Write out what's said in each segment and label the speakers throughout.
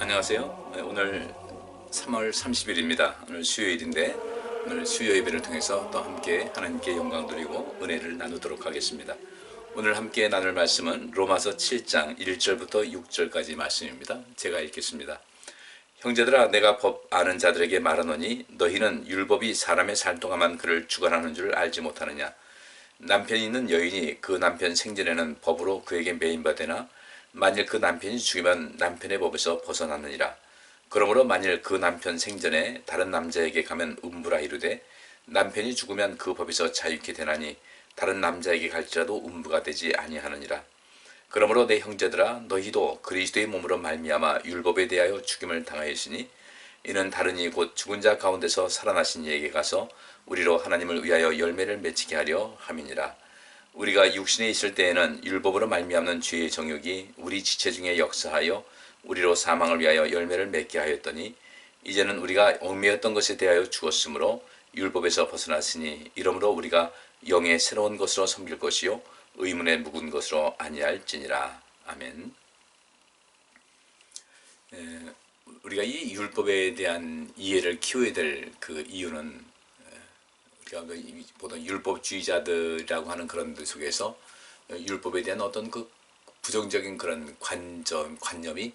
Speaker 1: 안녕하세요. 오늘 3월 30일입니다. 오늘 수요일인데 오늘 수요 예배를 통해서 또 함께 하나님께 영광 드리고 은혜를 나누도록 하겠습니다. 오늘 함께 나눌 말씀은 로마서 7장 1절부터 6절까지 말씀입니다. 제가 읽겠습니다. 형제들아, 내가 법 아는 자들에게 말하노니 너희는 율법이 사람의 살 동안만 그를 주관하는 줄 알지 못하느냐. 남편이 있는 여인이 그 남편 생전에는 법으로 그에게 매인받으나 만일 그 남편이 죽으면 남편의 법에서 벗어나느니라. 그러므로 만일 그 남편 생전에 다른 남자에게 가면 음부라 이르되 남편이 죽으면 그 법에서 자유케 되나니 다른 남자에게 갈지라도 음부가 되지 아니하느니라. 그러므로 내 형제들아, 너희도 그리스도의 몸으로 말미암아 율법에 대하여 죽임을 당하였으니 이는 다른이 곧 죽은 자 가운데서 살아나신 이에게 가서 우리로 하나님을 위하여 열매를 맺히게 하려 함이니라. 우리가 육신에 있을 때에는 율법으로 말미암는 죄의 정욕이 우리 지체 중에 역사하여 우리로 사망을 위하여 열매를 맺게 하였더니 이제는 우리가 얽매였던 것에 대하여 죽었으므로 율법에서 벗어났으니 이러므로 우리가 영의 새로운 것으로 섬길 것이요 의문에 묵은 것으로 아니할지니라. 아멘. 우리가 이 율법에 대한 이해를 키워야 될 그 이유는 우리가 보통 율법주의자들이라고 하는 그런 들 속에서 율법에 대한 어떤 그 부정적인 그런 관념이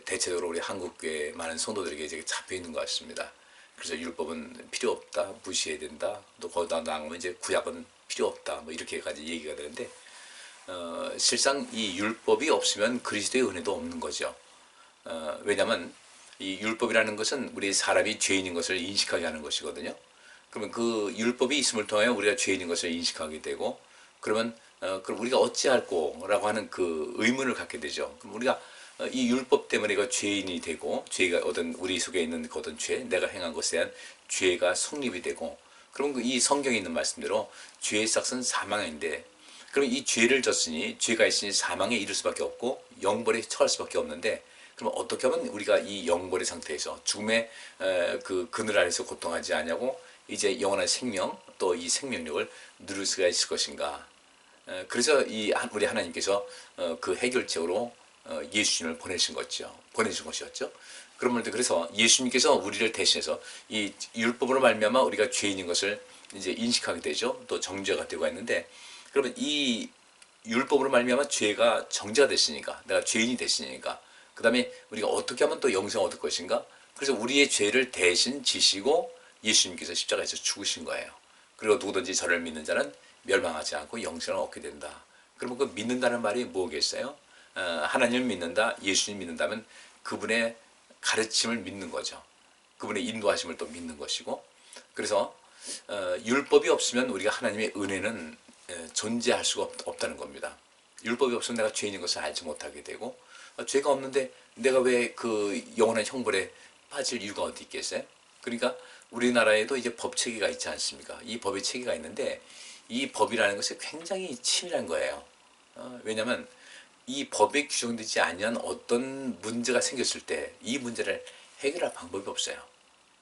Speaker 1: 대체적으로 우리 한국교회 많은 성도들에게 이제 잡혀 있는 것 같습니다. 그래서 율법은 필요 없다, 무시해야 된다, 또 거기다 나가면 이제 구약은 필요 없다, 뭐 이렇게까지 얘기가 되는데 실상 이 율법이 없으면 그리스도의 은혜도 없는 거죠. 왜냐하면 이 율법이라는 것은 우리 사람이 죄인인 것을 인식하게 하는 것이거든요. 그러면 그 율법이 있음을 통하여 우리가 죄인인 것을 인식하게 되고, 그러면 그럼 우리가 어찌할꼬라고 하는 그 의문을 갖게 되죠. 그럼 우리가 이 율법 때문에 이거 죄인이 되고, 죄가 어떤 우리 속에 있는 그 어떤 죄, 내가 행한 것에 대한 죄가 성립이 되고, 그러면 이 성경에 있는 말씀대로 죄의 삭은 사망인데, 그럼 이 죄를 졌으니 죄가 있으니 사망에 이를 수밖에 없고 영벌에 처할 수밖에 없는데, 그럼 어떻게 하면 우리가 이 영벌의 상태에서 죽음의 그 그늘 아래서 고통하지 않냐고 이제 영원한 생명, 또 이 생명력을 누릴 수가 있을 것인가. 그래서 우리 하나님께서 그 해결책으로 예수님을 보내신 것이었죠. 그래서 예수님께서 우리를 대신해서 이 율법으로 말미암아 우리가 죄인인 것을 이제 인식하게 되죠. 또 정죄가 되고 있는데, 그러면 이 율법으로 말미암아 죄가 정죄가 됐으니까, 내가 죄인이 됐으니까, 그 다음에 우리가 어떻게 하면 또 영생을 얻을 것인가. 그래서 우리의 죄를 대신 지시고 예수님께서 십자가에서 죽으신 거예요. 그리고 누구든지 저를 믿는 자는 멸망하지 않고 영생을 얻게 된다. 그러면 그 믿는다는 말이 뭐겠어요? 하나님을 믿는다, 예수님 믿는다면 그분의 가르침을 믿는 거죠. 그분의 인도하심을 또 믿는 것이고, 그래서 율법이 없으면 우리가 하나님의 은혜는 존재할 수가 없다는 겁니다. 율법이 없으면 내가 죄인인 것을 알지 못하게 되고, 죄가 없는데 내가 왜 그 영원한 형벌에 빠질 이유가 어디 있겠어요? 그러니까 우리나라에도 이제 법 체계가 있지 않습니까? 이 법의 체계가 있는데 이 법이라는 것이 굉장히 치밀한 거예요. 왜냐하면 이 법에 규정되지 않은 어떤 문제가 생겼을 때 이 문제를 해결할 방법이 없어요.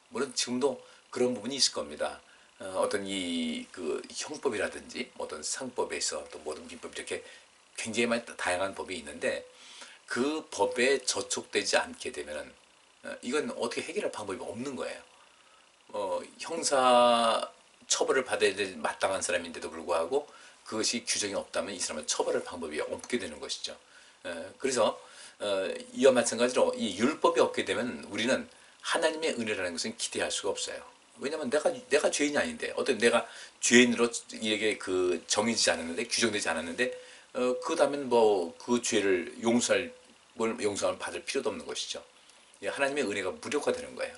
Speaker 1: 물론 지금도 그런 부분이 있을 겁니다. 어떤 그 형법이라든지 어떤 상법에서 또 모든 민법 이렇게 굉장히 많이 다양한 법이 있는데, 그 법에 저촉되지 않게 되면 이건 어떻게 해결할 방법이 없는 거예요. 형사 처벌을 받아야 될 마땅한 사람인데도 불구하고 그것이 규정이 없다면 이 사람은 처벌할 방법이 없게 되는 것이죠. 그래서 이와 마찬가지로 이 율법이 없게 되면 우리는 하나님의 은혜라는 것은 기대할 수가 없어요. 왜냐하면 내가 죄인이 아닌데, 어떤 내가 죄인으로 이게 그 정해지지 않았는데, 규정되지 않았는데, 그 다음엔 뭐 그 죄를 용서를 받을 필요도 없는 것이죠. 하나님의 은혜가 무력화되는 거예요.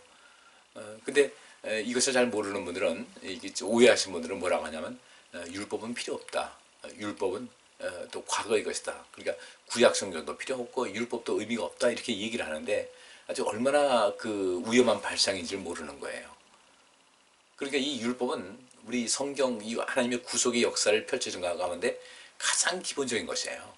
Speaker 1: 근데 이것을 잘 모르는 분들은, 오해하신 분들은 뭐라고 하냐면 율법은 필요 없다. 율법은 또 과거의 것이다. 그러니까 구약 성경도 필요 없고 율법도 의미가 없다, 이렇게 얘기를 하는데 아주 얼마나 그 위험한 발상인지를 모르는 거예요. 그러니까 이 율법은 우리 성경, 이 하나님의 구속의 역사를 펼쳐준 가운데 가장 기본적인 것이에요.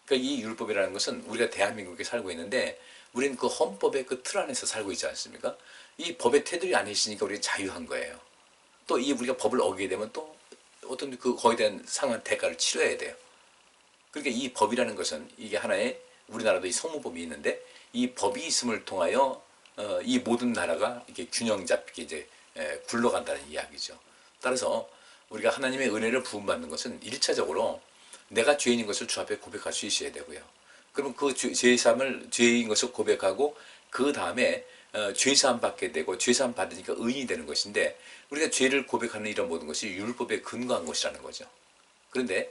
Speaker 1: 그러니까 이 율법이라는 것은 우리가 대한민국에 살고 있는데 우리는 그 헌법의 그 틀 안에서 살고 있지 않습니까? 이 법의 테두리 안에 있으니까 우리가 자유한 거예요. 또 이 우리가 법을 어기게 되면 또 어떤 그 거기에 대한 상한 대가를 치러야 돼요. 그러니까 이 법이라는 것은 이게 하나의 우리나라도 이 성모법이 있는데 이 법이 있음을 통하여 이 모든 나라가 이렇게 균형 잡히게 이제 굴러간다는 이야기죠. 따라서 우리가 하나님의 은혜를 부음받는 것은 1차적으로 내가 죄인인 것을 주 앞에 고백할 수 있어야 되고요. 그러면 그 죄인 것을 고백하고 그 다음에 죄사함 받게 되고 죄사함 받으니까 의인이 되는 것인데 우리가 죄를 고백하는 이런 모든 것이 율법에 근거한 것이라는 거죠. 그런데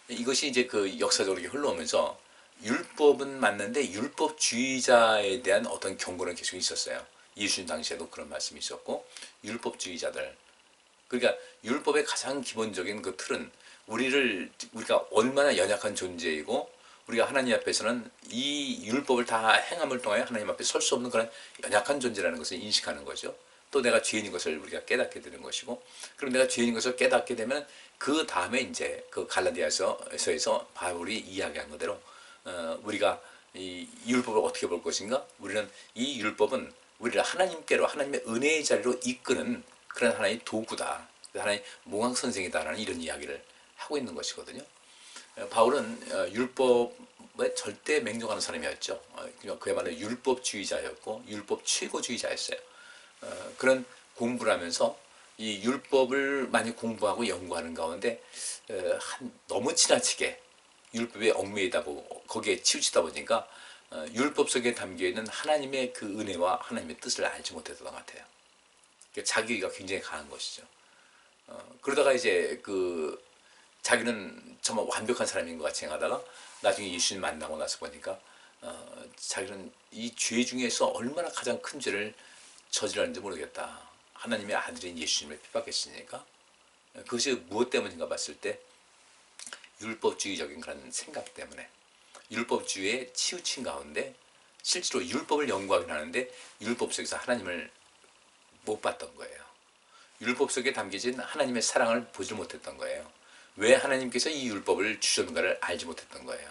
Speaker 1: 이것이 이제 그 역사적으로 흘러오면서 율법은 맞는데 율법주의자에 대한 어떤 경고는 계속 있었어요. 예수님 당시에도 그런 말씀이 있었고 율법주의자들, 그러니까 율법의 가장 기본적인 그 틀은 우리가 얼마나 연약한 존재이고 우리가 하나님 앞에서는 이 율법을 다 행함을 통하여 하나님 앞에 설 수 없는 그런 연약한 존재라는 것을 인식하는 거죠. 또 내가 죄인인 것을 우리가 깨닫게 되는 것이고, 그럼 내가 죄인인 것을 깨닫게 되면 그 다음에 이제 그 갈라디아서에서 바울이 이야기한 그대로 우리가 이 율법을 어떻게 볼 것인가? 우리는 이 율법은 우리를 하나님께로, 하나님의 은혜의 자리로 이끄는 그런 하나의 도구다, 하나의 몽황 선생이다라는 이런 이야기를 하고 있는 것이거든요. 바울은 율법에 절대 맹종하는 사람이었죠. 그야말로 율법주의자였고 율법 최고주의자였어요. 그런 공부를 하면서 이 율법을 많이 공부하고 연구하는 가운데 너무 지나치게 율법에 얽매이다 보고 거기에 치우치다 보니까 율법 속에 담겨있는 하나님의 그 은혜와 하나님의 뜻을 알지 못했던 것 같아요. 자기가 굉장히 강한 것이죠. 그러다가 이제 자기는 정말 완벽한 사람인 것 같이 행하다가 나중에 예수님 만나고 나서 보니까 자기는 이 죄 중에서 얼마나 가장 큰 죄를 저질렀는지 모르겠다. 하나님의 아들인 예수님을 핍박했으니까. 그것이 무엇 때문인가 봤을 때 율법주의적인 그런 생각 때문에, 율법주의에 치우친 가운데 실제로 율법을 연구하긴 하는데 율법 속에서 하나님을 못 봤던 거예요. 율법 속에 담겨진 하나님의 사랑을 보지 못했던 거예요. 왜 하나님께서 이 율법을 주셨는가를 알지 못했던 거예요.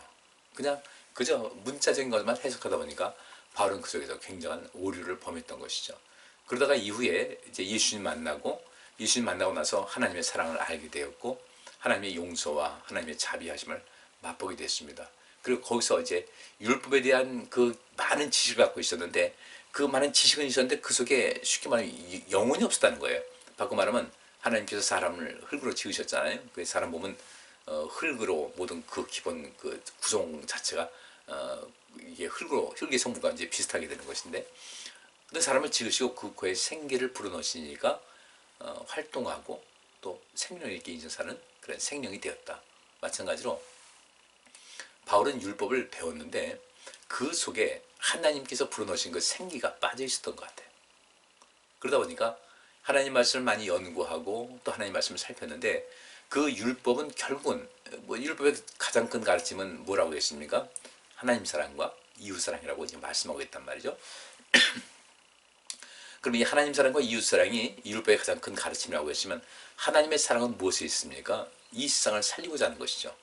Speaker 1: 그저 문자적인 것만 해석하다 보니까 바울은 그 속에서 굉장한 오류를 범했던 것이죠. 그러다가 이후에 이제 예수님 만나고 나서 하나님의 사랑을 알게 되었고 하나님의 용서와 하나님의 자비하심을 맛보게 됐습니다. 그리고 거기서 이제 율법에 대한 그 많은 지식을 갖고 있었는데 그 많은 지식은 있었는데 그 속에 쉽게 말하면 영혼이 없었다는 거예요. 바꿔 말하면 하나님께서 사람을 흙으로 지으셨잖아요. 그 사람 몸은 흙으로 모든 그 기본 그 구성 자체가 이게 흙의 성분과 이제 비슷하게 되는 것인데, 근데 사람을 지으시고 그 코에 생기를 불어넣으시니까 활동하고 또 생명 있게 인생사는 그런 생명이 되었다. 마찬가지로 바울은 율법을 배웠는데 그 속에 하나님께서 불어넣으신 그 생기가 빠져 있었던 것 같아요. 그러다 보니까 하나님 말씀을 많이 연구하고 또 하나님 말씀을 살폈는데 그 율법은 결국은 율법의 가장 큰 가르침은 뭐라고 했습니까? 하나님 사랑과 이웃 사랑이라고 이제 말씀하고 있단 말이죠. 그럼 이 하나님 사랑과 이웃 사랑이 율법의 가장 큰 가르침이라고 했으면 하나님의 사랑은 무엇에 있습니까? 이 세상을 살리고자 하는 것이죠.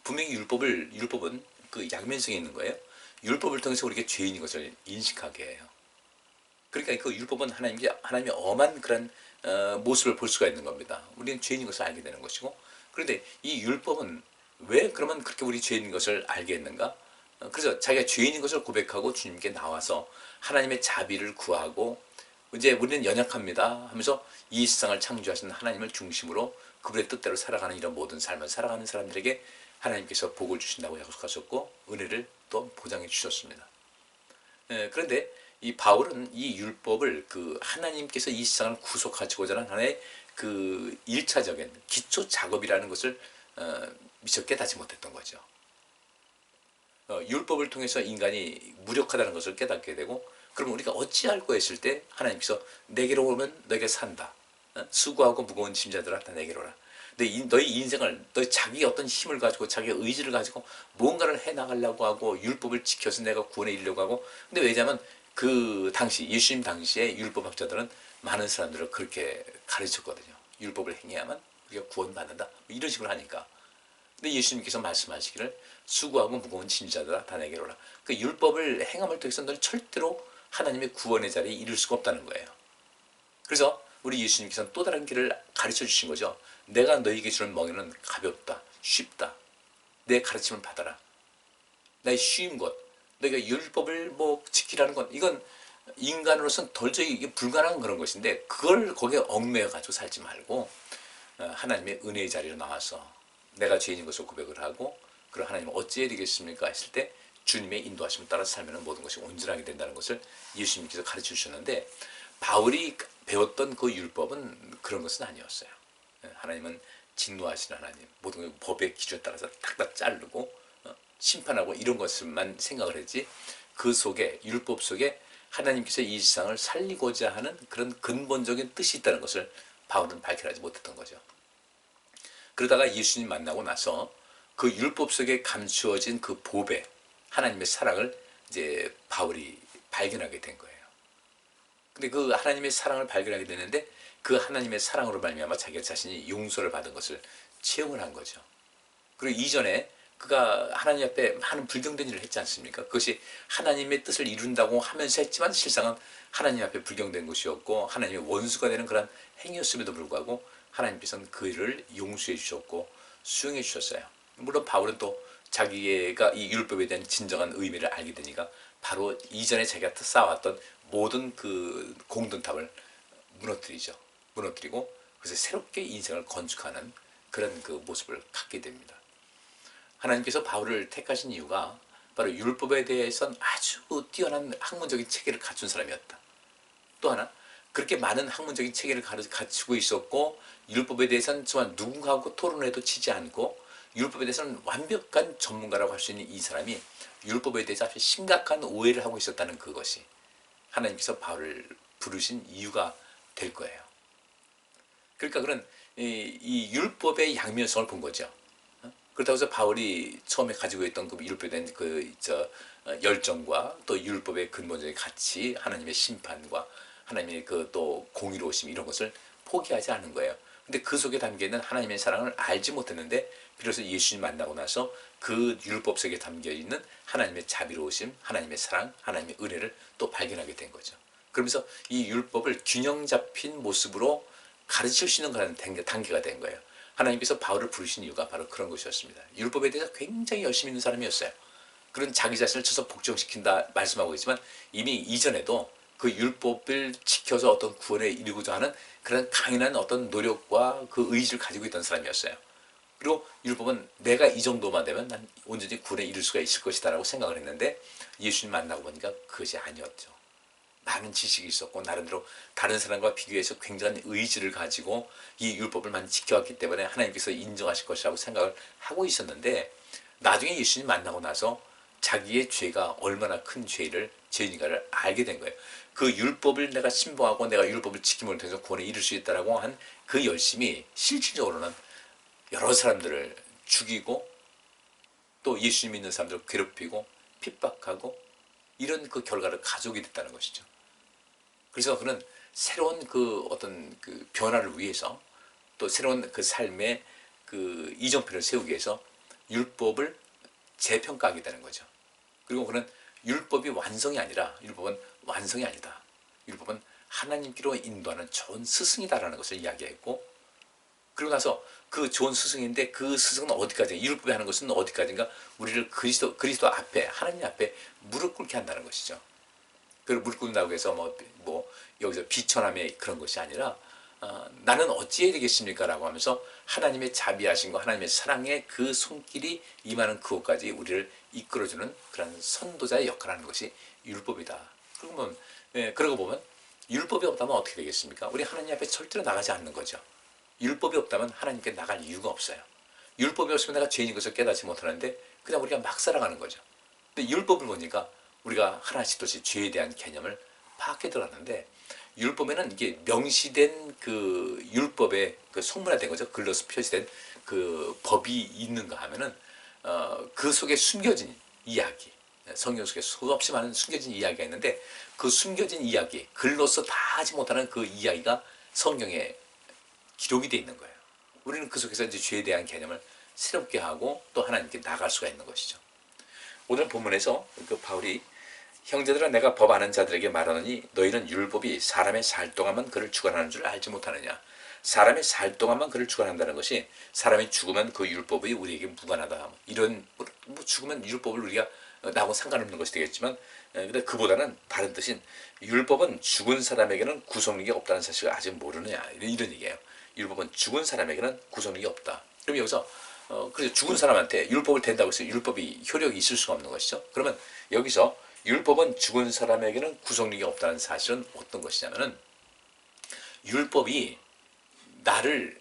Speaker 1: 분명히 율법은 그 양면성이 있는 거예요. 율법을 통해서 우리가 죄인인 것을 인식하게 해요. 그러니까 그 율법은 하나님의 엄한 그런 모습을 볼 수가 있는 겁니다. 우리는 죄인인 것을 알게 되는 것이고, 그런데 이 율법은 왜 그러면 그렇게 우리 죄인인 것을 알게 했는가? 그래서 자기가 죄인인 것을 고백하고 주님께 나와서 하나님의 자비를 구하고 이제 우리는 연약합니다 하면서 이 세상을 창조하신 하나님을 중심으로 그분의 뜻대로 살아가는 이런 모든 삶을 살아가는 사람들에게 하나님께서 복을 주신다고 약속하셨고 은혜를 또 보장해 주셨습니다. 그런데 이 바울은 이 율법을 그 하나님께서 이 세상을 구속하시고자 하는 하나의 그 1차적인 기초 작업이라는 것을 미처 깨닫지 못했던 거죠. 율법을 통해서 인간이 무력하다는 것을 깨닫게 되고, 그럼 우리가 어찌할꼬 했을 때 하나님께서 내게로 오면 너에게 산다. 수고하고 무거운 짐자들아 다 내게로 오라. 너희 인생을 너희 자기 어떤 힘을 가지고 자기 의지를 가지고 무언가를 해나가려고 하고 율법을 지켜서 내가 구원에 이르려고 하고, 근데 왜냐하면 그 당시 예수님 당시에 율법학자들은 많은 사람들을 그렇게 가르쳤거든요. 율법을 행해야만 우리가 구원받는다 이런 식으로 하니까. 근데 예수님께서 말씀하시기를 수고하고 무거운 짐자들아 다 내게로 오라. 그 율법을 행함을 통해서 널 절대로 하나님의 구원의 자리에 이룰 수가 없다는 거예요. 그래서 우리 예수님께서는 또 다른 길을 가르쳐 주신 거죠. 내가 너희에게 주는 멍에는 가볍다, 쉽다. 내 가르침을 받아라. 나의 쉬운 것, 내가 율법을 뭐 지키라는 건 이건 인간으로서는 도저히 이게 불가능한 그런 것인데 그걸 거기에 얽매여 가지고 살지 말고 하나님의 은혜의 자리로 나와서 내가 죄인인 것을 고백을 하고 그럼 하나님 어찌해야 되겠습니까 했을 때 주님의 인도하심을 따라 살면 모든 것이 온전하게 된다는 것을 예수님께서 가르쳐 주셨는데 바울이 배웠던 그 율법은 그런 것은 아니었어요. 하나님은 진노하시는 하나님, 모든 법의 기준에 따라서 딱딱 자르고 심판하고 이런 것을만 생각을 했지 그 속에 율법 속에 하나님께서 이 세상을 살리고자 하는 그런 근본적인 뜻이 있다는 것을 바울은 발견하지 못했던 거죠. 그러다가 예수님 만나고 나서 그 율법 속에 감추어진 그 보배, 하나님의 사랑을 이제 바울이 발견하게 된 거예요. 근데 그 하나님의 사랑을 발견하게 되는데 그 하나님의 사랑으로 말미암아 자기 자신이 용서를 받은 것을 체험을 한 거죠. 그리고 이전에 그가 하나님 앞에 많은 불경된 일을 했지 않습니까? 그것이 하나님의 뜻을 이룬다고 하면서 했지만 실상은 하나님 앞에 불경된 것이었고 하나님의 원수가 되는 그런 행위였음에도 불구하고 하나님께서는 그 일을 용서해 주셨고 수용해 주셨어요. 물론 바울은 또 자기가 이 율법에 대한 진정한 의미를 알게 되니까 바로 이전에 자기가 쌓아왔던 모든 그 공든탑을 무너뜨리고 그래서 새롭게 인생을 건축하는 그런 그 모습을 갖게 됩니다. 하나님께서 바울을 택하신 이유가 바로 율법에 대해서는 아주 뛰어난 학문적인 체계를 갖춘 사람이었다. 또 하나 그렇게 많은 학문적인 체계를 갖추고 있었고 율법에 대해서는 정말 누군가하고 토론해도 지지 않고 율법에 대해서는 완벽한 전문가라고 할 수 있는 이 사람이 율법에 대해서 아주 심각한 오해를 하고 있었다는 그것이 하나님께서 바울을 부르신 이유가 될 거예요. 그러니까 그런 이 율법의 양면성을 본 거죠. 그렇다고 해서 바울이 처음에 가지고 있던 그 율법에 대한 열정과 또 율법의 근본적인 가치, 하나님의 심판과 하나님의 그 또 공의로우심 이런 것을 포기하지 않은 거예요. 근데 그 속에 담겨 있는 하나님의 사랑을 알지 못했는데 비로소 예수님 만나고 나서 그 율법 속에 담겨 있는 하나님의 자비로우심, 하나님의 사랑, 하나님의 은혜를 또 발견하게 된 거죠. 그러면서 이 율법을 균형 잡힌 모습으로 가르칠 수 있는 그런 단계가 된 거예요. 하나님께서 바울을 부르신 이유가 바로 그런 것이었습니다. 율법에 대해서 굉장히 열심히 있는 사람이었어요. 그런 자기 자신을 쳐서 복종시킨다 말씀하고 있지만 이미 이전에도 그 율법을 지켜서 어떤 구원에 이르고자 하는 그런 강인한 어떤 노력과 그 의지를 가지고 있던 사람이었어요. 그리고 율법은 내가 이 정도만 되면 난 온전히 구원에 이를 수가 있을 것이다 라고 생각을 했는데 예수님 만나고 보니까 그것이 아니었죠. 많은 지식이 있었고 나름대로 다른 사람과 비교해서 굉장한 의지를 가지고 이 율법을 많이 지켜왔기 때문에 하나님께서 인정하실 것이라고 생각을 하고 있었는데 나중에 예수님 만나고 나서 자기의 죄가 얼마나 큰 죄인인가를 알게 된 거예요. 그 율법을 내가 신봉하고 내가 율법을 지킴을 통해서 구원에 이를 수 있다라고 한 그 열심이 실질적으로는 여러 사람들을 죽이고 또 예수님 믿는 사람들을 괴롭히고 핍박하고 이런 그 결과를 가져오게 됐다는 것이죠. 그래서 그는 새로운 그 어떤 그 변화를 위해서 또 새로운 그 삶의 그 이정표를 세우기 위해서 율법을 재평가하게 되는 거죠. 그리고 그는 율법이 완성이 아니라 율법은 완성이 아니다. 율법은 하나님께로 인도하는 좋은 스승이다라는 것을 이야기했고 그리고 나서 그 좋은 스승인데 그 스승은 어디까지 율법이 하는 것은 어디까지인가 우리를 그리스도 앞에 하나님 앞에 무릎 꿇게 한다는 것이죠. 그 무릎 꿇는다고 해서 뭐 여기서 비천함의 그런 것이 아니라 나는 어찌해야 되겠습니까? 라고 하면서 하나님의 자비하심과 하나님의 사랑의 그 손길이 임하는 그것까지 우리를 이끌어주는 그런 선도자의 역할을 하는 것이 율법이다. 그러고 보면 율법이 없다면 어떻게 되겠습니까? 우리 하나님 앞에 절대로 나가지 않는 거죠. 율법이 없다면 하나님께 나갈 이유가 없어요. 율법이 없으면 내가 죄인인 것을 깨닫지 못하는데 그냥 우리가 막 살아가는 거죠. 근데 율법을 보니까 우리가 하나씩 죄에 대한 개념을 파악해 들어갔는데 율법에는 이게 명시된 그 율법의 그 성문화된 거죠. 글로서 표시된 그 법이 있는가 하면은 그 속에 숨겨진 이야기, 성경 속에 수없이 많은 숨겨진 이야기가 있는데 그 숨겨진 이야기, 글로서 다 하지 못하는 그 이야기가 성경에 기록이 되어 있는 거예요. 우리는 그 속에서 이제 죄에 대한 개념을 새롭게 하고 또 하나님께 나갈 수가 있는 것이죠. 오늘 본문에서 그 바울이 형제들아 내가 법 아는 자들에게 말하노니 너희는 율법이 사람의 살 동안만 그를 주관하는 줄 알지 못하느냐. 사람의 살 동안만 그를 주관한다는 것이 사람이 죽으면 그 율법이 우리에게 무관하다. 이런 죽으면 율법을 우리가 나하고 상관없는 것이 되겠지만 근데 그보다는 다른 뜻인 율법은 죽은 사람에게는 구속력이 없다는 사실을 아직 모르느냐 이런 얘기예요. 율법은 죽은 사람에게는 구속력이 없다. 그럼 여기서 그래서 죽은 사람한테 율법을 댄다고 해서 율법이 효력이 있을 수가 없는 것이죠. 그러면 여기서 율법은 죽은 사람에게는 구속력이 없다는 사실은 어떤 것이냐면은 율법이 나를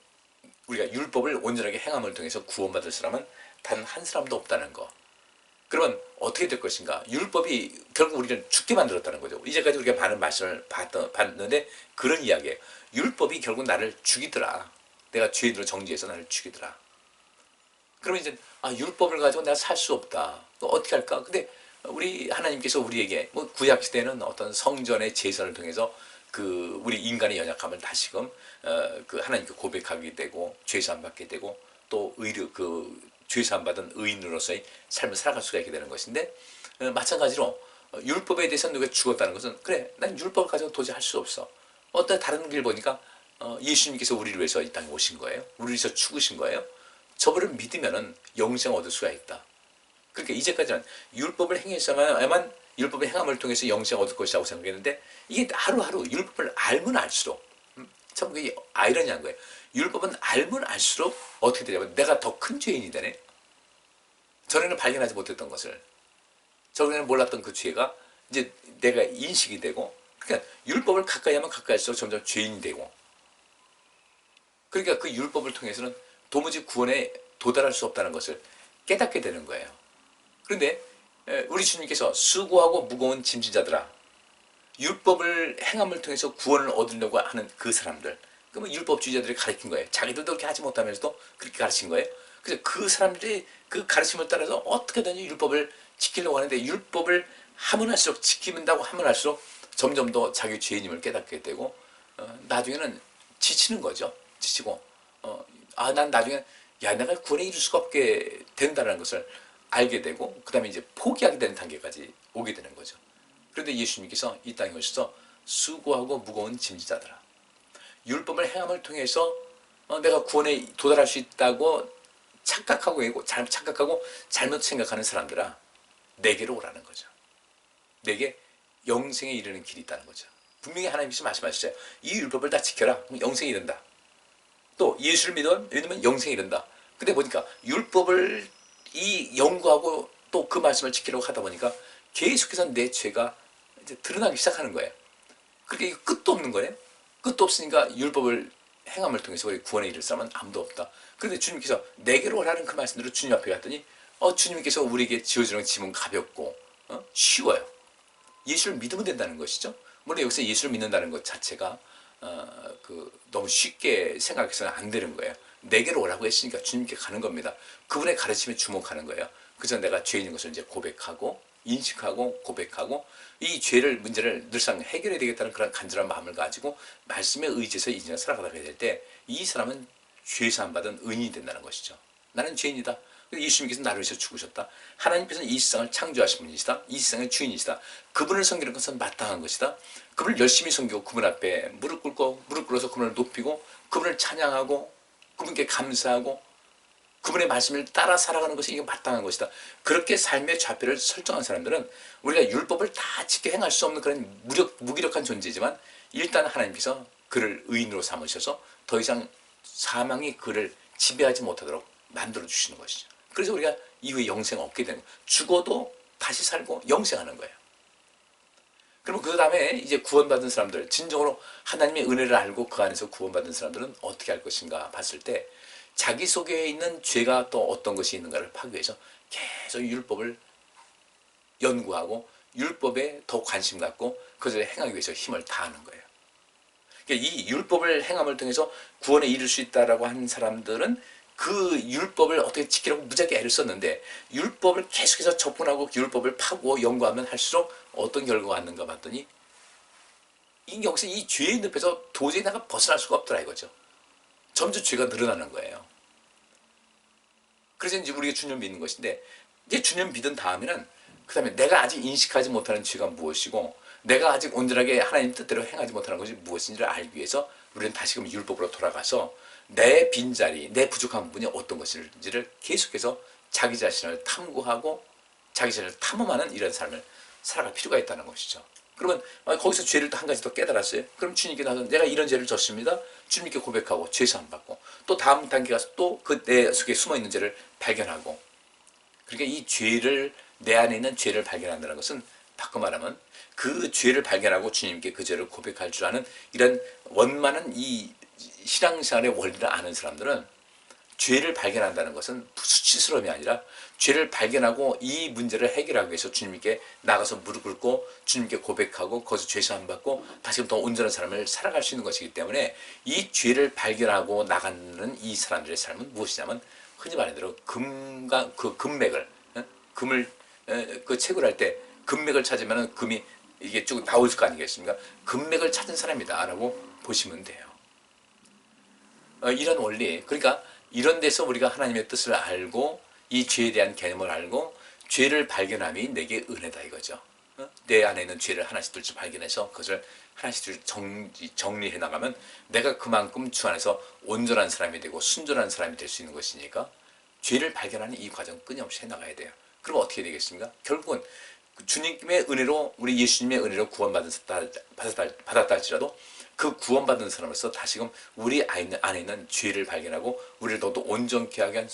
Speaker 1: 우리가 율법을 온전하게 행함을 통해서 구원받을 사람은 단 한 사람도 없다는 거. 그러면 어떻게 될 것인가? 율법이 결국 우리를 죽게 만들었다는 거죠. 이제까지 우리가 많은 말씀을 봤는데 그런 이야기예요. 율법이 결국 나를 죽이더라. 내가 죄인으로 정죄해서 나를 죽이더라. 그러면 이제 율법을 가지고 내가 살 수 없다. 어떻게 할까? 근데 우리 하나님께서 우리에게 뭐 구약 시대는 어떤 성전의 제사를 통해서 그 우리 인간의 연약함을 다시금 그 하나님께 고백하게 되고 죄사함 받게 되고 또 의료 그 죄사함 받은 의인으로서의 삶을 살아갈 수가 있게 되는 것인데 마찬가지로 율법에 대해서 누가 죽었다는 것은 그래 난 율법을 가지고 도저히 할 수 없어. 어떤 다른 길 보니까 예수님께서 우리를 위해서 이 땅에 오신 거예요. 우리를 위해서 죽으신 거예요. 저분을 믿으면은 영생 얻을 수가 있다. 그러니까 이제까지는 율법을 행했어야만 율법의 행함을 통해서 영생 얻을 것이라고 생각했는데 이게 하루하루 율법을 알면 알수록 참 그게 아이러니한 거예요. 율법은 알면 알수록 어떻게 되냐면 내가 더 큰 죄인이 되네. 전에는 발견하지 못했던 것을 전에는 몰랐던 그 죄가 이제 내가 인식이 되고 그러니까 율법을 가까이 하면 가까이 할수록 점점 죄인이 되고 그러니까 그 율법을 통해서는 도무지 구원에 도달할 수 없다는 것을 깨닫게 되는 거예요. 그런데 우리 주님께서 수고하고 무거운 짐진자들아 율법을 행함을 통해서 구원을 얻으려고 하는 그 사람들 그러면 율법주의자들이 가르친 거예요. 자기들도 그렇게 하지 못하면서도 그렇게 가르친 거예요. 그래서 그 사람들이 그 가르침을 따라서 어떻게든지 율법을 지키려고 하는데 율법을 하면 할수록 지킨다고 하면 할수록 점점 더 자기 죄인임을 깨닫게 되고 나중에는 지치는 거죠. 지치고 난 나중에 내가 구원에 이룰 수가 없게 된다는 것을 알게 되고 그 다음에 이제 포기하게 되는 단계까지 오게 되는 거죠. 그런데 예수님께서 이 땅에 오셔서 수고하고 무거운 짐지자들아 율법을 행함을 통해서 내가 구원에 도달할 수 있다고 착각하고 잘못 생각하는 사람들아 내게로 오라는 거죠. 내게 영생에 이르는 길이 있다는 거죠. 분명히 하나님께서 말씀하셨어요. 이 율법을 다 지켜라. 그럼 영생에 이른다. 또 예수를 믿으면 영생에 이른다. 근데 보니까 율법을 연구하고 또 그 말씀을 지키려고 하다 보니까 계속해서 내 죄가 이제 드러나기 시작하는 거예요. 그렇게 끝도 없는 거예요. 끝도 없으니까 율법을 행함을 통해서 우리 구원에 이를 사람은 아무도 없다. 그런데 주님께서 내게로 오라는 그 말씀대로 주님 앞에 갔더니 주님께서 우리에게 지어주는 짐은 가볍고 쉬워요. 예수를 믿으면 된다는 것이죠. 물론 여기서 예수를 믿는다는 것 자체가 너무 쉽게 생각해서는 안 되는 거예요. 내게로 오라고 했으니까 주님께 가는 겁니다. 그분의 가르침에 주목하는 거예요. 그래서 내가 죄인인 것을 이제 고백하고 인식하고 고백하고 이 죄를 문제를 늘상 해결해야 되겠다는 그런 간절한 마음을 가지고 말씀에 의지해서 인생을 살아가다 될 때 이 사람은 죄사함 받은 의인이 된다는 것이죠. 나는 죄인이다. 예수님께서 나를 위해서 죽으셨다. 하나님께서는 이 세상을 창조하신 분이시다. 이 세상의 주인이시다. 그분을 섬기는 것은 마땅한 것이다. 그분을 열심히 섬기고 그분 앞에 무릎 꿇어서 그분을 높이고 그분을 찬양하고 그분께 감사하고 그분의 말씀을 따라 살아가는 것이 이게 마땅한 것이다. 그렇게 삶의 좌표를 설정한 사람들은 우리가 율법을 다 지켜 행할 수 없는 그런 무기력한 존재지만 일단 하나님께서 그를 의인으로 삼으셔서 더 이상 사망이 그를 지배하지 못하도록 만들어 주시는 것이죠. 그래서 우리가 이후에 영생을 얻게 되는 거예요. 죽어도 다시 살고 영생하는 거예요. 그럼 그 다음에 이제 구원받은 사람들, 진정으로 하나님의 은혜를 알고 그 안에서 구원받은 사람들은 어떻게 할 것인가 봤을 때 자기 속에 있는 죄가 또 어떤 것이 있는가를 파기 위해서 계속 율법을 연구하고 율법에 더 관심 갖고 그것을 행하기 위해서 힘을 다하는 거예요. 그러니까 이 율법을 행함을 통해서 구원에 이를 수 있다라고 하는 사람들은 그 율법을 어떻게 지키려고 무지하게 애를 썼는데 율법을 계속해서 접근하고 율법을 파고 연구하면 할수록 어떤 결과가 왔는가 봤더니 여기서 이 죄의 늪에서 도저히 내가 벗어날 수가 없더라 이거죠. 점점 죄가 늘어나는 거예요. 그래서 이제 우리가 주님 믿는 것인데 이제 주님 믿은 다음에는 그 다음에 내가 아직 인식하지 못하는 죄가 무엇이고 내가 아직 온전하게 하나님 뜻대로 행하지 못하는 것이 무엇인지를 알기 위해서 우리는 다시금 율법으로 돌아가서 내 빈자리, 내 부족한 부분이 어떤 것인지를 계속해서 자기 자신을 탐구하고 자기 자신을 탐험하는 이런 삶을 살아갈 필요가 있다는 것이죠. 그러면 거기서 죄를 또 한 가지 더 깨달았어요. 그럼 주님께 나서 내가 이런 죄를 졌습니다. 주님께 고백하고 죄사함 받고 또 다음 단계 가서 또 그 내 속에 숨어있는 죄를 발견하고, 그러니까 이 죄를, 내 안에 있는 죄를 발견한다는 것은 바꿔 말하면 그 죄를 발견하고 주님께 그 죄를 고백할 줄 아는 이런 원만한 이 신앙생활의 원리를 아는 사람들은 죄를 발견한다는 것은 수치스러움이 아니라 죄를 발견하고 이 문제를 해결하기 위해서 주님께 나가서 무릎 꿇고 주님께 고백하고 거기서 죄사함 받고 다시금 더 온전한 삶을 살아갈 수 있는 것이기 때문에 이 죄를 발견하고 나가는 이 사람들의 삶은 무엇이냐면 흔히 말하는 대로 그 금맥을, 금을 그 채굴할 때 금맥을 찾으면 금이 이게 쭉 나올 거 아니겠습니까? 금맥을 찾은 사람이다라고 보시면 돼요. 이런 원리, 그러니까 이런 데서 우리가 하나님의 뜻을 알고 이 죄에 대한 개념을 알고 죄를 발견함이 내게 은혜다 이거죠. 내 안에 있는 죄를 하나씩 둘씩 발견해서 그것을 하나씩 둘씩 정리해 나가면 내가 그만큼 주 안에서 온전한 사람이 되고 순전한 사람이 될 수 있는 것이니까 죄를 발견하는 이 과정 끊임없이 해나가야 돼요. 그럼 어떻게 되겠습니까? 결국은 주님의 은혜로, 우리 예수님의 은혜로 받았다 할지라도 그 구원받은 사람으로서 다시금 우리 안에 있는 죄를 발견하고 우리를 더더 온전케 하게 한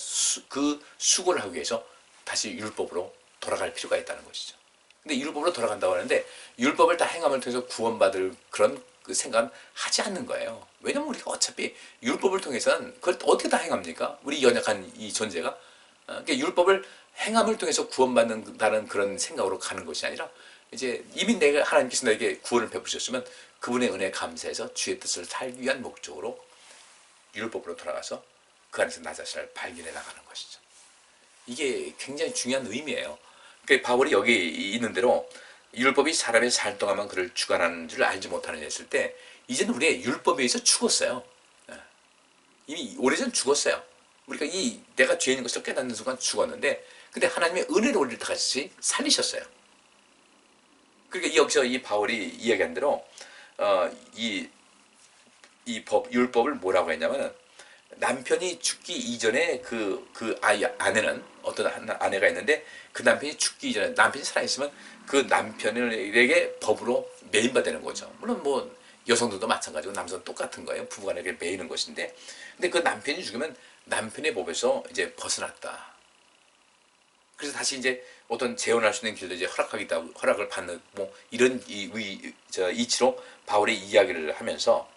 Speaker 1: 그 수고를 하기 위해서 다시 율법으로 돌아갈 필요가 있다는 것이죠. 근데 율법으로 돌아간다고 하는데 율법을 다 행함을 통해서 구원받을 그런 그 생각은 하지 않는 거예요. 왜냐면 우리가 어차피 율법을 통해서는 그걸 어떻게 다 행합니까? 우리 연약한 이 존재가. 그러니까 율법을 행함을 통해서 구원받는다는 그런 생각으로 가는 것이 아니라 이제 이미 내가 하나님께서 나에게 구원을 베푸셨으면 그분의 은혜에 감사해서 주의 뜻을 살기 위한 목적으로 율법으로 돌아가서 그 안에서 나 자신을 발견해 나가는 것이죠. 이게 굉장히 중요한 의미예요. 그러니까 바울이 여기 있는 대로 율법이 사람의 살 동안만 그를 주관하는 줄 알지 못하느냐 했을 때 이제는 우리의 율법에 의해서 죽었어요. 이미 오래전 죽었어요. 우리가 이 내가 죄인인 것을 깨닫는 순간 죽었는데 근데 하나님의 은혜로 우리를 다시 살리셨어요. 그러니까 여기서 이 바울이 이야기한 대로 율법을 뭐라고 했냐면 남편이 죽기 이전에 아내는 어떤 아내가 있는데 그 남편이 죽기 이전에 남편이 살아있으면 그 남편에게 법으로 매인받는 거죠. 물론 뭐 여성들도 마찬가지고 남성도 똑같은 거예요. 부부간에 매이는 것인데 근데 그 남편이 죽으면 남편의 법에서 이제 벗어났다. 그래서 다시 이제 어떤 재혼할 수 있는 길도 이제 허락을 받는 뭐 이런 이치로 바울이 이야기를 하면서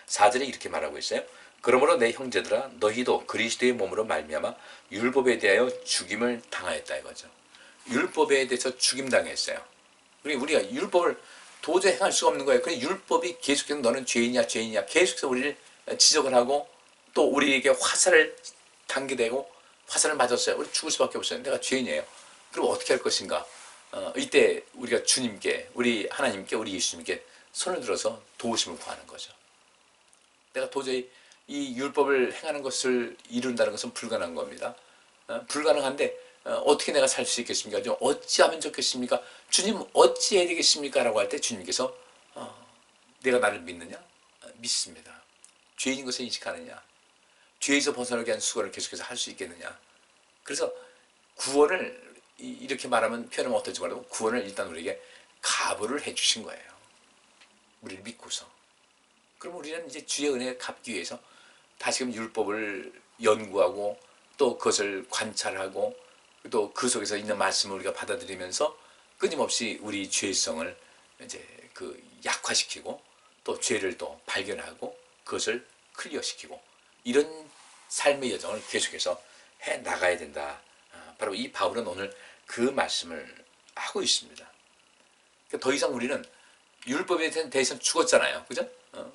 Speaker 1: 4절에 이렇게 말하고 있어요. 그러므로 내 형제들아 너희도 그리스도의 몸으로 말미암아 율법에 대하여 죽임을 당하였다 이거죠. 율법에 대해서 죽임 당했어요. 우리가 율법을 도저히 행할 수가 없는 거예요. 그래서 율법이 계속해서 너는 죄인이야 계속해서 우리를 지적을 하고 또 우리에게 화살을 당기되고 화살을 맞았어요. 우리 죽을 수밖에 없어요. 내가 죄인이에요. 그럼 어떻게 할 것인가? 이때 우리가 주님께, 우리 하나님께, 우리 예수님께 손을 들어서 도우심을 구하는 거죠. 내가 도저히 이 율법을 행하는 것을 이룬다는 것은 불가능한 겁니다. 불가능한데 어떻게 내가 살 수 있겠습니까? 좀 어찌하면 좋겠습니까? 주님 어찌해야 되겠습니까? 라고 할 때 주님께서 내가 나를 믿느냐? 믿습니다. 죄인인 것을 인식하느냐? 죄에서 벗어나기 위한 수고를 계속해서 할 수 있겠느냐? 그래서 구원을 이렇게 말하면 표현하면 어떨지 몰라도 구원을 일단 우리에게 가부를 해주신 거예요. 우리를 믿고서. 그럼 우리는 이제 주의 은혜를 갚기 위해서 다시금 율법을 연구하고 또 그것을 관찰하고 또 그 속에서 있는 말씀을 우리가 받아들이면서 끊임없이 우리 죄성을 이제 약화시키고 또 죄를 또 발견하고 그것을 클리어시키고 이런 삶의 여정을 계속해서 해 나가야 된다. 바로 이 바울은 오늘 그 말씀을 하고 있습니다. 더 이상 우리는 율법에 대해서는 죽었잖아요. 그죠?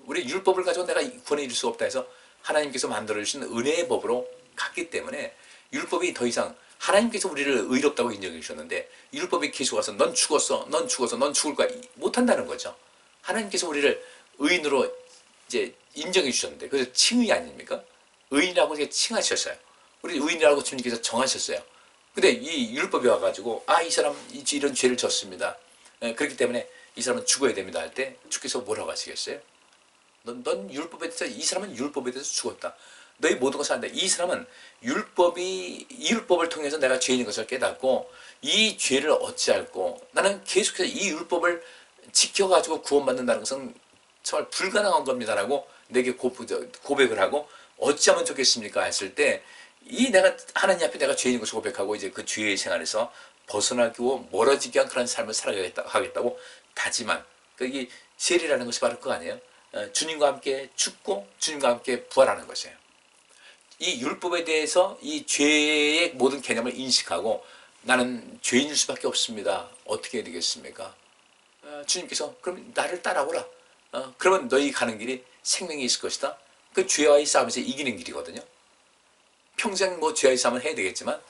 Speaker 1: 우리 율법을 가지고 내가 구원에 이룰 수 없다 해서 하나님께서 만들어주신 은혜의 법으로 갔기 때문에 율법이 더 이상 하나님께서 우리를 의롭다고 인정해 주셨는데 율법이 계속 와서 넌 죽었어, 넌 죽을 거야 못한다는 거죠. 하나님께서 우리를 의인으로 이제 인정해 주셨는데 그래서 칭의 아닙니까? 의인이라고 이렇게 칭하셨어요. 우리 의인이라고 주님께서 정하셨어요. 근데 이 율법이 와가지고 이 사람 이런 죄를 졌습니다. 그렇기 때문에 이 사람은 죽어야 됩니다 할 때 주께서 뭐라고 하시겠어요? 넌 율법에 대해서 이 사람은 율법에 대해서 죽었다. 너희 모든 것을 안다. 이 사람은 이 율법을 통해서 내가 죄인인 것을 깨닫고 이 죄를 어찌할꼬 나는 계속해서 이 율법을 지켜가지고 구원받는다는 것은 정말 불가능한 겁니다라고 내게 고백을 하고 어찌하면 좋겠습니까 했을 때 이 내가 하나님 앞에 내가 죄인인 것을 고백하고 이제 그 죄의 생활에서 벗어나고 멀어지게 한 그런 삶을 살아가겠다고 다짐한 이 세례라는 것이 바로 그거 아니에요? 주님과 함께 죽고 주님과 함께 부활하는 것이에요. 이 율법에 대해서 이 죄의 모든 개념을 인식하고 나는 죄인일 수밖에 없습니다. 어떻게 해야 되겠습니까? 주님께서 그럼 나를 따라오라. 그러면 너희 가는 길이 생명이 있을 것이다. 그 죄와의 싸움에서 이기는 길이거든요. 평생 뭐 죄와의 싸움을 해야 되겠지만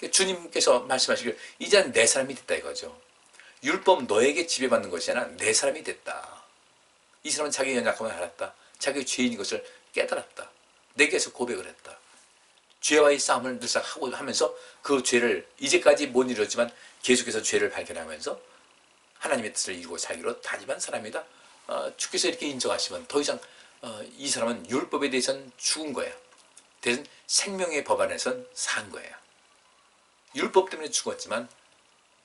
Speaker 1: 주님께서 말씀하시길 이제 내 사람이 됐다 이거죠. 율법 너에게 지배받는 것이 아니라 내 사람이 됐다. 이 사람은 자기 연약함을 알았다. 자기 죄인인 것을 깨달았다. 내게서 고백을 했다. 죄와의 싸움을 늘상 하고 하면서 그 죄를 이제까지 못 이뤘지만 계속해서 죄를 발견하면서 하나님의 뜻을 이루고 살기로 다짐한 사람이다. 주께서 이렇게 인정하시면 더 이상 이 사람은 율법에 대해서는 죽은 거예요. 대신 생명의 법 안에서는 산 거예요. 율법 때문에 죽었지만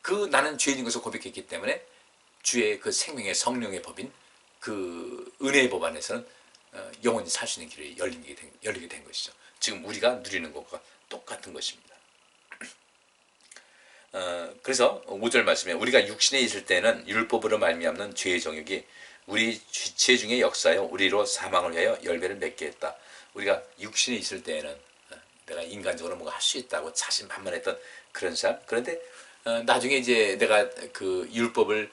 Speaker 1: 그 나는 죄인인 것을 고백했기 때문에 주의 그 생명의 성령의 법인 그 은혜의 법 안에서는 영원히 살 수 있는 길이 열리게 된 것이죠. 지금 우리가 누리는 것과 똑같은 것입니다. 그래서 5절 말씀에 우리가 육신에 있을 때는 율법으로 말미암는 죄의 정욕이 우리 지체 중에 역사하여 우리로 사망을 위하여 열매를 맺게 했다. 우리가 육신에 있을 때에는 내가 인간적으로 뭔가 할 수 있다고 자신만만했던 그런 삶. 그런데 나중에 이제 내가 그 율법을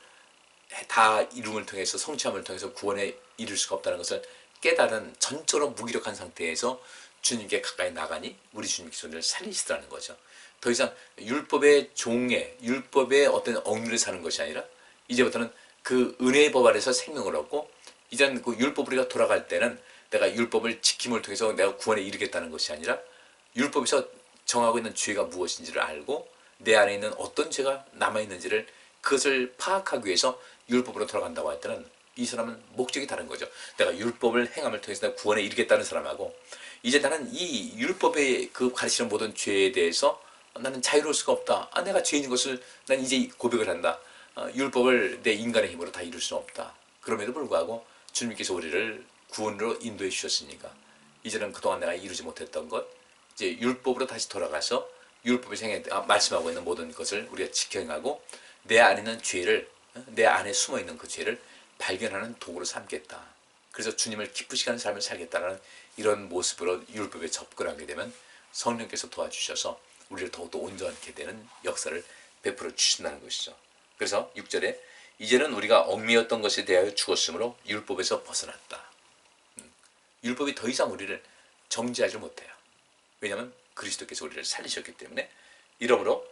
Speaker 1: 다 이룸을 통해서 성취함을 통해서 구원에 이를 수가 없다는 것을 깨달은 전적으로 무기력한 상태에서 주님께 가까이 나가니 우리 주님께서 우리를 살리시더라는 거죠. 더 이상 율법의 종에 율법의 어떤 억누를 사는 것이 아니라 이제부터는 그 은혜의 법 안에서 생명을 얻고 이제는 그 율법으로 우리가 돌아갈 때는 내가 율법을 지킴을 통해서 내가 구원에 이르겠다는 것이 아니라 율법에서 정하고 있는 죄가 무엇인지를 알고 내 안에 있는 어떤 죄가 남아있는지를 그것을 파악하기 위해서 율법으로 돌아간다고 할 때는 이 사람은 목적이 다른 거죠. 내가 율법을 행함을 통해서 내가 구원에 이르겠다는 사람하고 이제 나는 이 율법의 그 가르치는 모든 죄에 대해서 나는 자유로울 수가 없다. 내가 죄인인 것을 난 이제 고백을 한다. 율법을 내 인간의 힘으로 다 이룰 수는 없다. 그럼에도 불구하고 주님께서 우리를 구원으로 인도해 주셨으니까 이제는 그동안 내가 이루지 못했던 것 이제 율법으로 다시 돌아가서 율법에서 말씀하고 있는 모든 것을 우리가 지켜 행하고 내 안에 있는 죄를 내 안에 숨어있는 그 죄를 발견하는 도구로 삼겠다. 그래서 주님을 기쁘시게 하는 삶을 살겠다는 이런 모습으로 율법에 접근하게 되면 성령께서 도와주셔서 우리를 더욱더 온전하게 되는 역사를 베풀어 주신다는 것이죠. 그래서 6절에 이제는 우리가 얽매였던 것에 대하여 죽었으므로 율법에서 벗어났다. 율법이 더 이상 우리를 정죄하지 못해요. 왜냐하면 그리스도께서 우리를 살리셨기 때문에 이러므로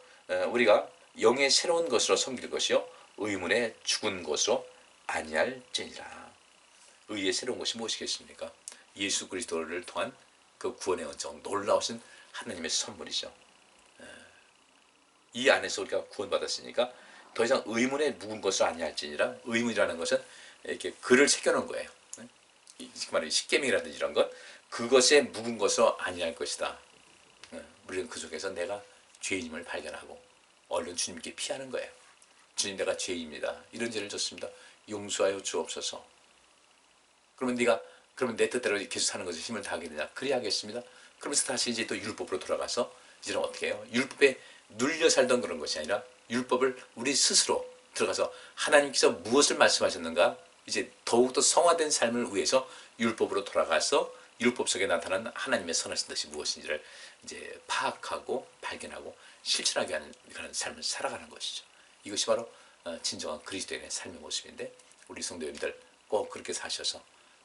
Speaker 1: 우리가 영의 새로운 것으로 섬길 것이요 의문의 죽은 것으로 아니할지니라. 의의 새로운 것이 무엇이겠습니까? 예수 그리스도를 통한 그 구원의恩정 놀라우신 하나님의 선물이죠. 이 안에서 우리가 구원받았으니까 더 이상 의문에 묵은 것을 아니할지니라. 의문이라는 것은 이렇게 글을 새겨놓은 거예요. 말하는 십계명이라든지 이런 것 그것에 묵은 것으로 아니할 것이다. 우리는 그 속에서 내가 죄인임을 발견하고 얼른 주님께 피하는 거예요. 주님 내가 죄인입니다. 이런 죄를 졌습니다. 용서하여 주옵소서. 그러면 내 뜻대로 계속 사는 것에 힘을 다하게 되냐? 그리 하겠습니다. 그러면서 다시 이제 또 율법으로 돌아가서 이제는 어떻게 해요? 율법에 눌려 살던 그런 것이 아니라 율법을 우리 스스로 들어가서 하나님께서 무엇을 말씀하셨는가? 이제 더욱더 성화된 삶을 위해서 율법으로 돌아가서 율법 속에 나타난 하나님의 선하신 뜻이 무엇인지를 이제 파악하고 발견하고 실천하게 하는 그런 삶을 살아가는 것이죠. 이것이 바로 진정한 그리스도인의 삶의 모습인데 우리 성도님들 꼭 그렇게 사셔서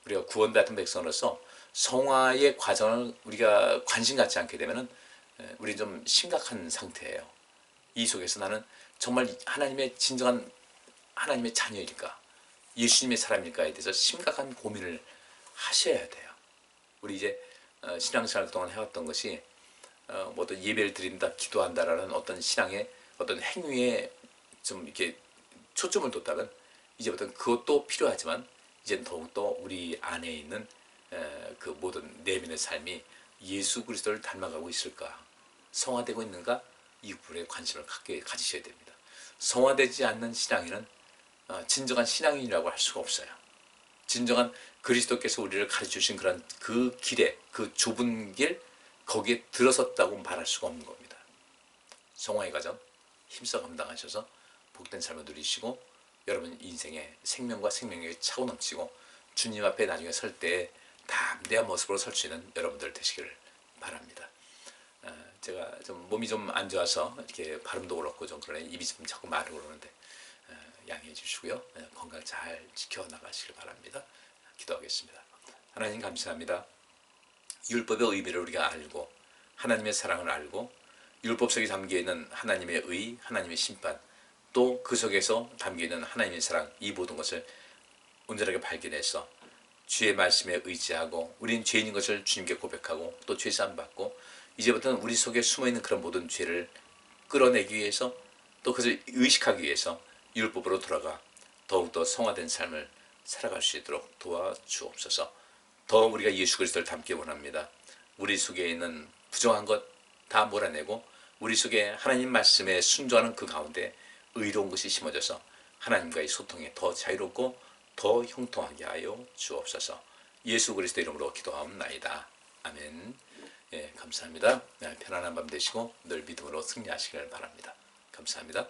Speaker 1: 우리가 구원받은 백성으로서 성화의 과정을 우리가 관심 갖지 않게 되면은 우리 좀 심각한 상태예요. 이 속에서 나는 정말 하나님의 진정한 하나님의 자녀일까? 예수님의 사람일까에 대해서 심각한 고민을 하셔야 돼요. 우리 이제 신앙생활 동안 해왔던 것이 뭐 어떤 예배를 드린다, 기도한다라는 어떤 신앙의 어떤 행위에 좀 이렇게 초점을 뒀다면 이제부터는 그것도 필요하지만 이제는 더욱더 우리 안에 있는 그 모든 내면의 삶이 예수 그리스도를 닮아가고 있을까? 성화되고 있는가? 이 부분에 관심을 가지셔야 됩니다. 성화되지 않는 신앙인은 진정한 신앙인이라고 할 수가 없어요. 진정한 그리스도께서 우리를 가르쳐주신 그런 그 길에, 그 좁은 길, 거기에 들어섰다고 말할 수가 없는 겁니다. 성화의 과정 힘써 감당하셔서 복된 삶을 누리시고 여러분 인생의 생명과 생명력이 차고 넘치고 주님 앞에 나중에 설 때 담대한 모습으로 설 수 있는 여러분들 되시기를 바랍니다. 제가 좀 몸이 좀 안 좋아서 이렇게 발음도 그렇고 좀 그러네, 입이 좀 자꾸 말을 그러는데 양해해 주시고요. 건강 잘 지켜나가시길 바랍니다. 기도하겠습니다. 하나님 감사합니다. 율법의 의미를 우리가 알고 하나님의 사랑을 알고 율법 속에 담겨있는 하나님의 의, 하나님의 심판, 또 그 속에서 담겨있는 하나님의 사랑, 이 모든 것을 온전하게 발견해서 주의 말씀에 의지하고 우린 죄인인 것을 주님께 고백하고 또 죄사함 받고 이제부터는 우리 속에 숨어있는 그런 모든 죄를 끌어내기 위해서 또 그것을 의식하기 위해서 율법으로 돌아가 더욱더 성화된 삶을 살아갈 수 있도록 도와주옵소서. 더 우리가 예수 그리스도를 닮기 원합니다. 우리 속에 있는 부정한 것 다 몰아내고 우리 속에 하나님 말씀에 순종하는 그 가운데 의로운 것이 심어져서 하나님과의 소통에 더 자유롭고 더 형통하게 하여 주옵소서. 예수 그리스도 이름으로 기도하옵나이다. 아멘. 감사합니다. 편안한 밤 되시고 늘 믿음으로 승리하시길 바랍니다. 감사합니다.